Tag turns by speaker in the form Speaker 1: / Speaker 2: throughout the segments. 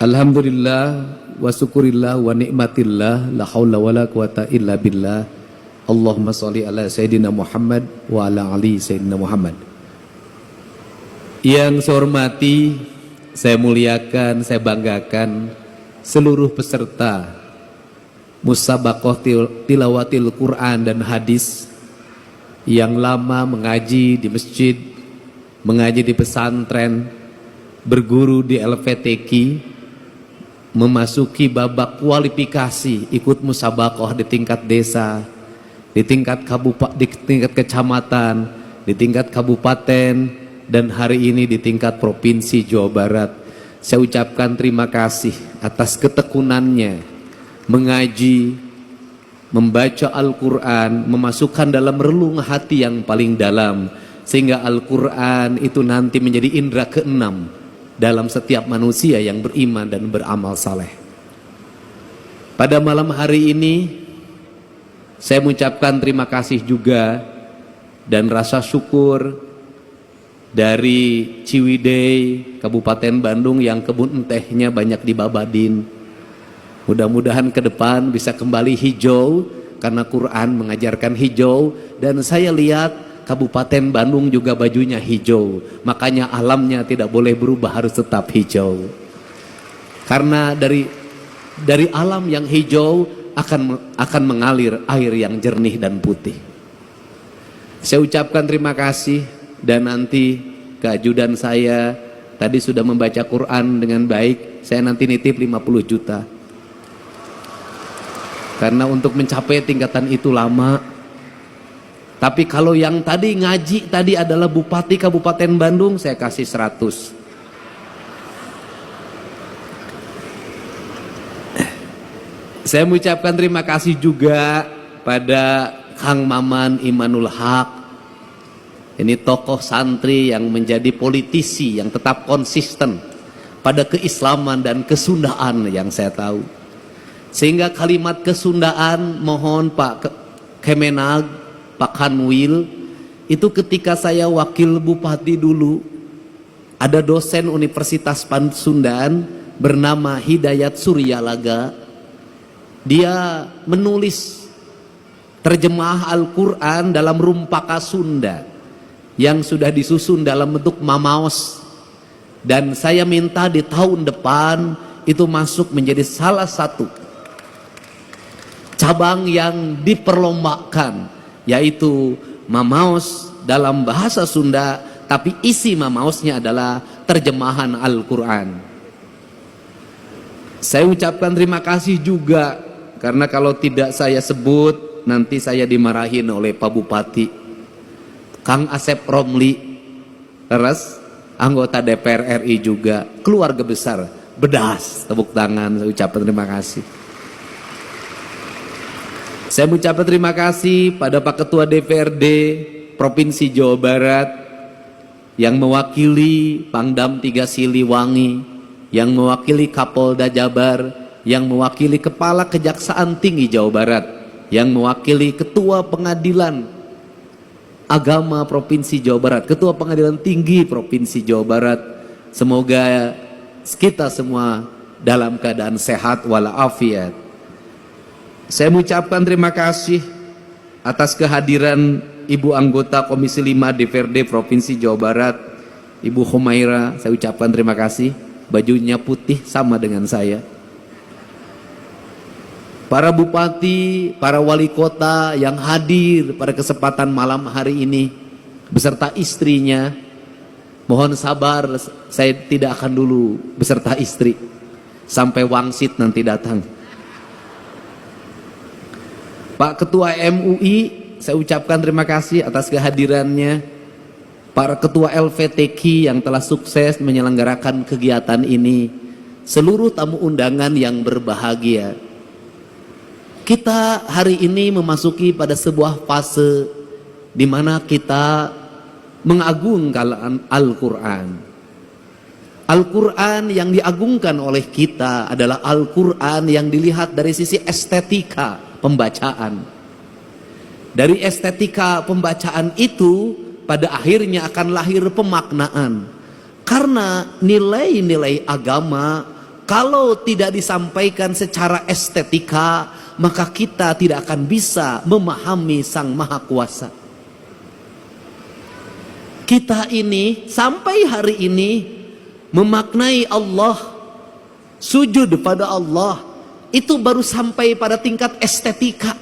Speaker 1: Alhamdulillah wa syukurillah wa nikmatillah la haula wala quwata illa billah. Allahumma sholli ala sayyidina Muhammad wa ala ali sayyidina Muhammad. Yang saya hormati, saya muliakan, saya banggakan seluruh peserta Musabaqah Tilawatil Quran dan Hadis yang lama mengaji di masjid, mengaji di pesantren, berguru di LVTQ, memasuki babak kualifikasi ikut musabaqah di tingkat desa, di tingkat kecamatan, di tingkat kabupaten, dan hari ini di tingkat provinsi Jawa Barat. Saya ucapkan terima kasih atas ketekunannya mengaji, membaca Al-Quran, memasukkan dalam relung hati yang paling dalam, sehingga Al-Quran itu nanti menjadi indera keenam dalam setiap manusia yang beriman dan beramal saleh. Pada malam hari ini saya mengucapkan terima kasih juga dan rasa syukur dari Ciwidey, Kabupaten Bandung yang kebun tehnya banyak di Babadin. Mudah-mudahan ke depan bisa kembali hijau karena Quran mengajarkan hijau, dan saya lihat Kabupaten Bandung juga bajunya hijau, makanya alamnya tidak boleh berubah, harus tetap hijau. Karena dari alam yang hijau akan mengalir air yang jernih dan putih. Saya ucapkan terima kasih, dan nanti keajudan saya tadi sudah membaca Quran dengan baik. Saya nanti nitip 50 juta. Karena untuk mencapai tingkatan itu lama. Tapi kalau yang tadi ngaji tadi adalah Bupati Kabupaten Bandung, saya kasih 100. Saya mengucapkan terima kasih juga pada Kang Maman Imanul Haq. Ini tokoh santri yang menjadi politisi yang tetap konsisten pada keislaman dan kesundaan yang saya tahu. Sehingga kalimat kesundaan mohon Pak Kemenag, Pak Kanwil, itu ketika saya wakil bupati dulu, ada dosen Universitas Pasundan bernama Hidayat Suryalaga. Dia menulis terjemah Al-Quran dalam rumpaka Sunda yang sudah disusun dalam bentuk mamaos, dan saya minta di tahun depan itu masuk menjadi salah satu cabang yang diperlombakan, yaitu mamaos dalam bahasa Sunda, tapi isi mamaosnya adalah terjemahan Al-Quran. Saya ucapkan terima kasih juga, karena kalau tidak saya sebut nanti saya dimarahin oleh Pak Bupati. Kang Asep Romli, terus anggota DPR RI juga, keluarga besar, bedas, tepuk tangan, saya ucapkan terima kasih. Saya mengucapkan terima kasih pada Pak Ketua DPRD Provinsi Jawa Barat yang mewakili Pangdam 3 Siliwangi, yang mewakili Kapolda Jabar, yang mewakili Kepala Kejaksaan Tinggi Jawa Barat, yang mewakili Ketua Pengadilan Agama Provinsi Jawa Barat, Ketua Pengadilan Tinggi Provinsi Jawa Barat. Semoga kita semua dalam keadaan sehat walafiat. Saya mengucapkan terima kasih atas kehadiran Ibu anggota Komisi 5 DPRD Provinsi Jawa Barat, Ibu Humaira. Saya ucapkan terima kasih, bajunya putih sama dengan saya. Para bupati, para wali kota yang hadir pada kesempatan malam hari ini beserta istrinya, mohon sabar, saya tidak akan dulu beserta istri sampai wangsit nanti datang. Pak Ketua MUI, saya ucapkan terima kasih atas kehadirannya. Para Ketua LVTQ yang telah sukses menyelenggarakan kegiatan ini. Seluruh tamu undangan yang berbahagia. Kita hari ini memasuki pada sebuah fase di mana kita mengagungkan Al-Quran. Al-Quran yang diagungkan oleh kita adalah Al-Quran yang dilihat dari sisi estetika pembacaan. Dari estetika pembacaan itu pada akhirnya akan lahir pemaknaan. Karena nilai-nilai agama kalau tidak disampaikan secara estetika, maka kita tidak akan bisa memahami Sang Maha Kuasa. Kita ini sampai hari ini memaknai Allah, sujud pada Allah, itu baru sampai pada tingkat estetika,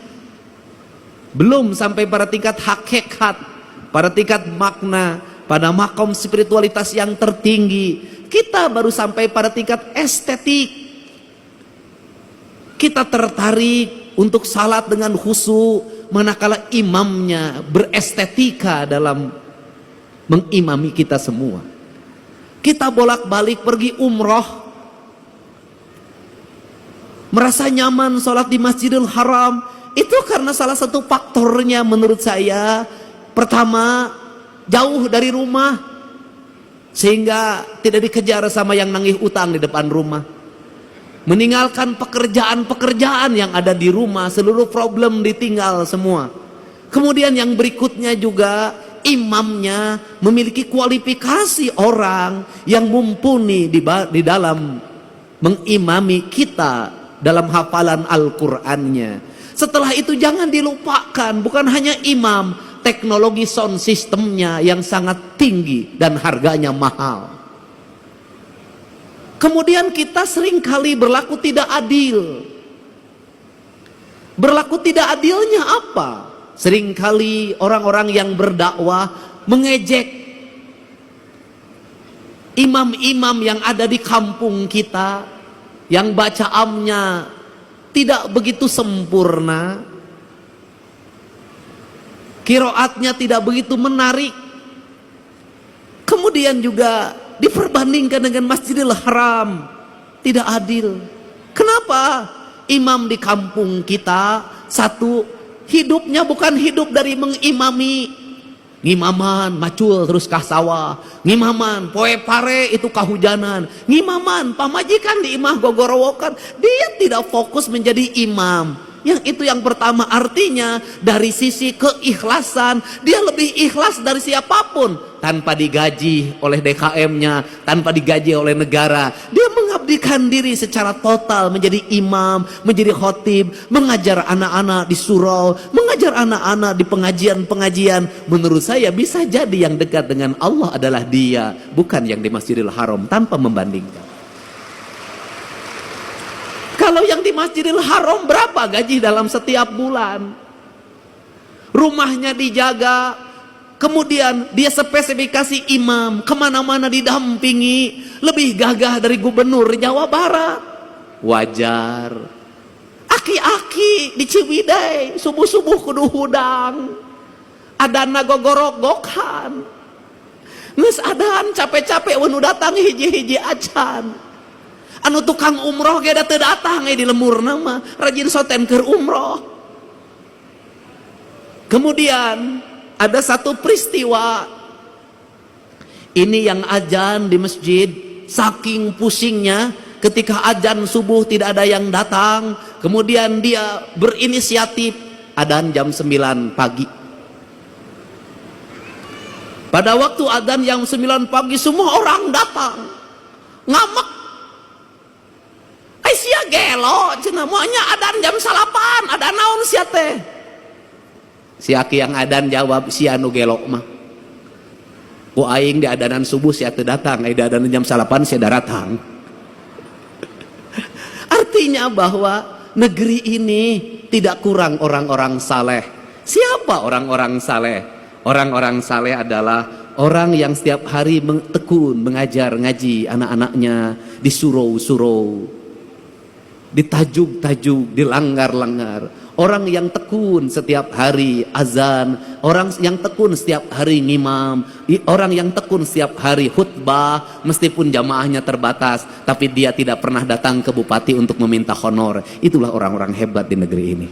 Speaker 1: belum sampai pada tingkat hakikat, pada tingkat makna, pada makom spiritualitas yang tertinggi. Kita baru sampai pada tingkat estetik. Kita tertarik untuk salat dengan khusyuk, manakala imamnya berestetika dalam mengimami kita semua. Kita bolak-balik pergi umroh, merasa nyaman sholat di Masjidil Haram, itu karena salah satu faktornya menurut saya, pertama, jauh dari rumah, sehingga tidak dikejar sama yang nagih utang di depan rumah, meninggalkan pekerjaan-pekerjaan yang ada di rumah, seluruh problem ditinggal semua. Kemudian yang berikutnya juga, imamnya memiliki kualifikasi orang yang mumpuni di dalam mengimami kita dalam hafalan Al-Qur'annya. Setelah itu jangan dilupakan, bukan hanya imam, teknologi sound systemnya yang sangat tinggi dan harganya mahal. Kemudian kita seringkali berlaku tidak adil. Berlaku tidak adilnya apa? Seringkali orang-orang yang berdakwah mengejek imam-imam yang ada di kampung kita, yang bacaannya tidak begitu sempurna, qiraatnya tidak begitu menarik. Kemudian juga diperbandingkan dengan Masjidil Haram, tidak adil. Kenapa? Imam di kampung kita, satu, hidupnya bukan hidup dari mengimami. Ngimaman macul terus kah sawah, ngimaman poe pare itu kahujanan, ngimaman pamajikan di imah gogorowokan. Dia tidak fokus menjadi imam. Yang itu yang pertama, artinya dari sisi keikhlasan dia lebih ikhlas dari siapapun, tanpa digaji oleh DKM-nya, tanpa digaji oleh negara. Dia mengabdikan diri secara total menjadi imam, menjadi khotib, mengajar anak-anak di surau, mengajar anak-anak di pengajian-pengajian. Menurut saya bisa jadi yang dekat dengan Allah adalah dia, bukan yang di Masjidil Haram, tanpa membandingkan. Kalau yang di Masjidil Haram berapa gaji dalam setiap bulan? Rumahnya dijaga, kemudian dia spesifikasi imam, kemana-mana didampingi, lebih gagah dari gubernur Jawa Barat. Wajar. Aki-aki di Ciwidey, subuh-subuh kudu hudang, adana gogorok-gokan, nges adan capek-capek wenu datang hiji-hiji acan. Anu tukang umroh ge da teu datang di lemur nama rajin soten keur umroh. Kemudian ada satu peristiwa ini yang azan di masjid, saking pusingnya ketika azan subuh tidak ada yang datang, kemudian dia berinisiatif adzan jam 9 pagi. Pada waktu adzan jam 9 pagi semua orang datang, ngamak. Sia gelo cenah moanya adan jam 8, ada naon sia teh. Si aki yang adan jawab, sia anu gelo mah. Ku aing di adanan subuh sia teu datang, di adanan jam 8 sia datang. Artinya bahwa negeri ini tidak kurang orang-orang saleh. Siapa orang-orang saleh? Orang-orang saleh adalah orang yang setiap hari tekun mengajar ngaji anak-anaknya di surau-surau, di tajuk-tajuk, di langgar-langgar. Orang yang tekun setiap hari azan, orang yang tekun setiap hari ngimam, orang yang tekun setiap hari khutbah, meskipun jamaahnya terbatas, tapi dia tidak pernah datang ke bupati untuk meminta honor. Itulah orang-orang hebat di negeri ini.